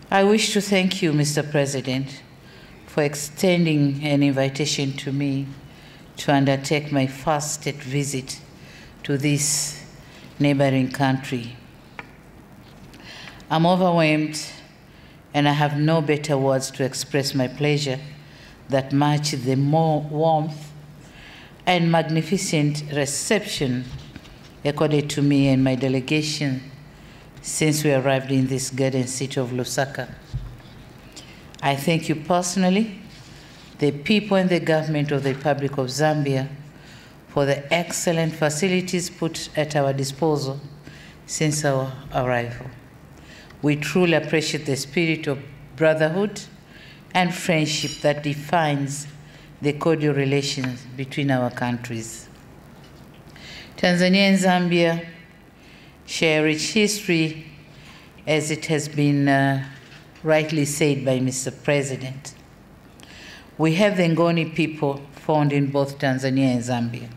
I wish to thank you, Mr. President, for extending an invitation to me to undertake my first state visit to this neighboring country. I'm overwhelmed, and I have no better words to express my pleasure that match the more warmth and magnificent reception accorded to me and my delegation since we arrived in this garden city of Lusaka. I thank you personally, the people and the government of the Republic of Zambia, for the excellent facilities put at our disposal since our arrival. We truly appreciate the spirit of brotherhood and friendship that defines the cordial relations between our countries. Tanzania and Zambia share a rich history, as it has been rightly said by Mr. President. We have the Ngoni people found in both Tanzania and Zambia,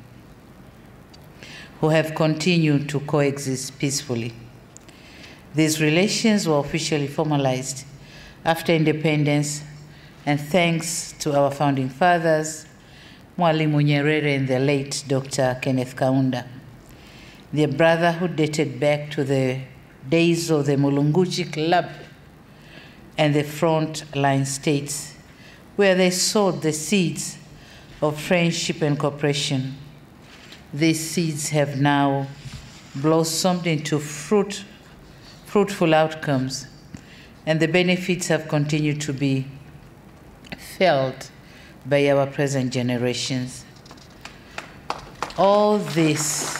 who have continued to coexist peacefully. These relations were officially formalized after independence, and thanks to our founding fathers, Mwalimu Nyerere and the late Dr. Kenneth Kaunda. Their brotherhood dated back to the days of the Mulunguchi Club and the front line states, where they sowed the seeds of friendship and cooperation. These seeds have now blossomed into fruitful outcomes, and the benefits have continued to be felt by our present generations. All this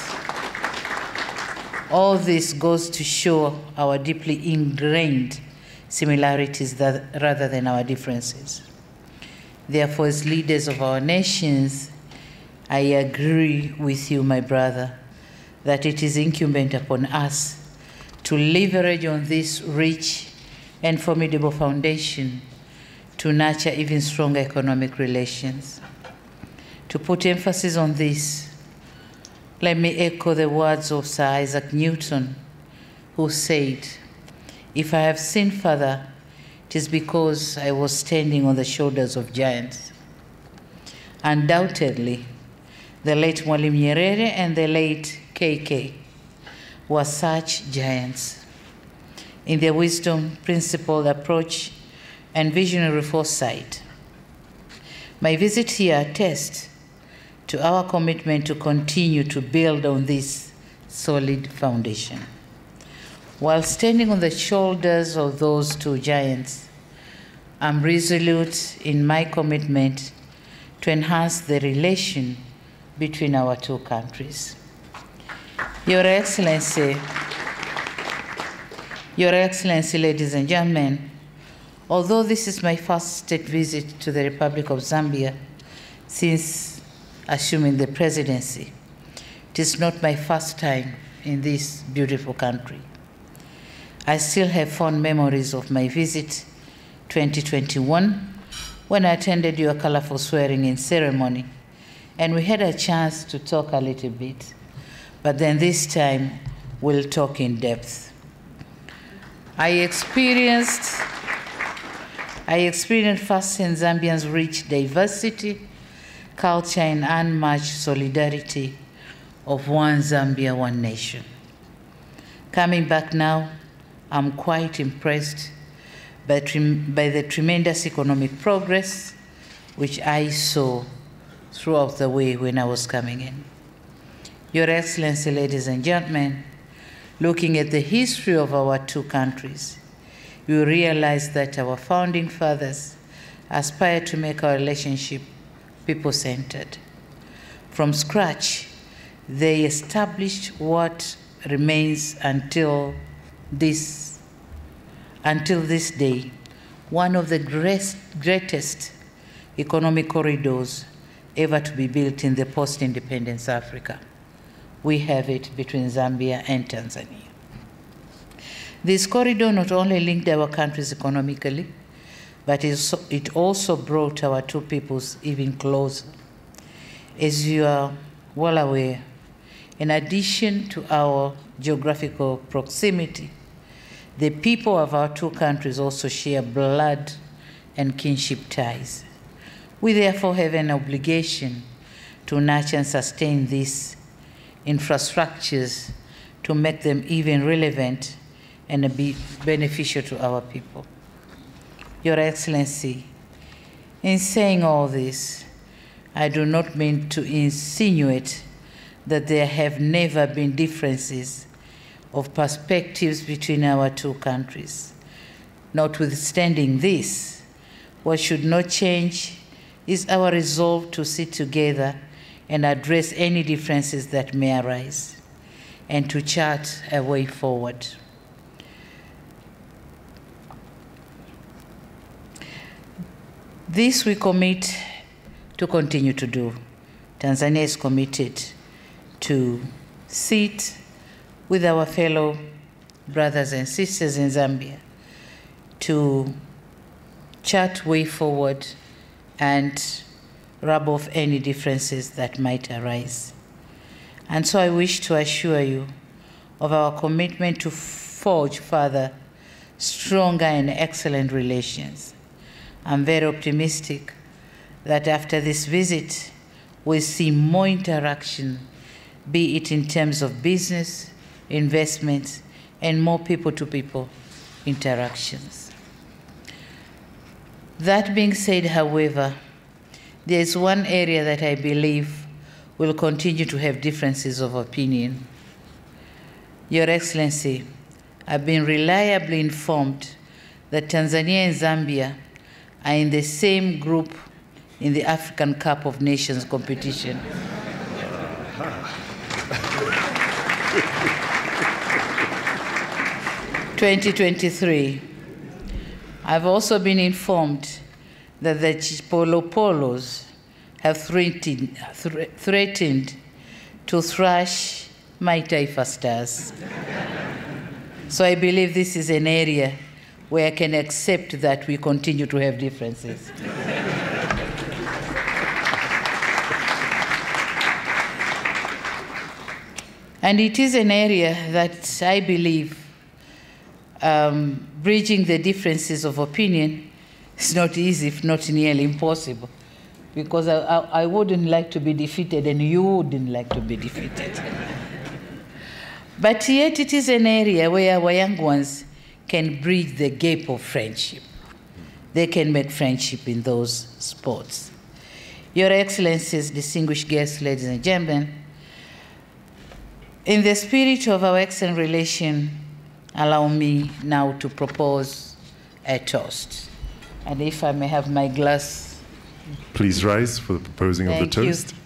goes to show our deeply ingrained similarities rather than our differences. Therefore, as leaders of our nations, I agree with you, my brother, that it is incumbent upon us to leverage on this rich and formidable foundation to nurture even stronger economic relations. To put emphasis on this, let me echo the words of Sir Isaac Newton, who said, "If I have seen further, it is because I was standing on the shoulders of giants." Undoubtedly, the late Mwalimu Nyerere and the late KK were such giants. In their wisdom, principled approach, and visionary foresight, my visit here attests to our commitment to continue to build on this solid foundation. While standing on the shoulders of those two giants, I'm resolute in my commitment to enhance the relation between our two countries. Your Excellency, ladies and gentlemen, although this is my first state visit to the Republic of Zambia since assuming the presidency, it is not my first time in this beautiful country. I still have fond memories of my visit 2021 when I attended your colorful swearing-in ceremony, and we had a chance to talk a little bit, but then this time we'll talk in depth. I experienced firsthand Zambians' rich diversity, culture, and unmatched solidarity of one Zambia, one nation. Coming back now, I'm quite impressed by the tremendous economic progress which I saw throughout the way when I was coming in. Your Excellency, ladies and gentlemen, looking at the history of our two countries, we realize that our founding fathers aspired to make our relationship people-centered. From scratch, they established what remains until this day, one of the greatest economic corridors ever to be built in the post-independence Africa. We have it between Zambia and Tanzania. This corridor not only linked our countries economically, but it also brought our two peoples even closer. As you are well aware, in addition to our geographical proximity, the people of our two countries also share blood and kinship ties. We therefore have an obligation to nurture and sustain these infrastructures to make them even relevant and be beneficial to our people. Your Excellency, in saying all this, I do not mean to insinuate that there have never been differences of perspectives between our two countries. Notwithstanding this, what should not change is our resolve to sit together and address any differences that may arise, and to chart a way forward. This we commit to continue to do. Tanzania is committed to sit with our fellow brothers and sisters in Zambia to chart way forward and rub off any differences that might arise. And so I wish to assure you of our commitment to forge further stronger and excellent relations. I'm very optimistic that after this visit, we'll see more interaction, be it in terms of business, investments, and more people-to-people interactions. That being said, however, there is one area that I believe will continue to have differences of opinion. Your Excellency, I've been reliably informed that Tanzania and Zambia are in the same group in the African Cup of Nations competition. (2023). I've also been informed that the Chipolo-Polos have threatened to thrash my Taifa Stars. So I believe this is an area where I can accept that we continue to have differences. And it is an area that I believe bridging the differences of opinion is not easy, if not nearly impossible, because I wouldn't like to be defeated and you wouldn't like to be defeated. But yet it is an area where our young ones can bridge the gap of friendship. They can make friendship in those sports. Your Excellencies, distinguished guests, ladies and gentlemen, in the spirit of our excellent relation, allow me now to propose a toast. And if I may have my glass. Please rise for the proposing of the toast. You.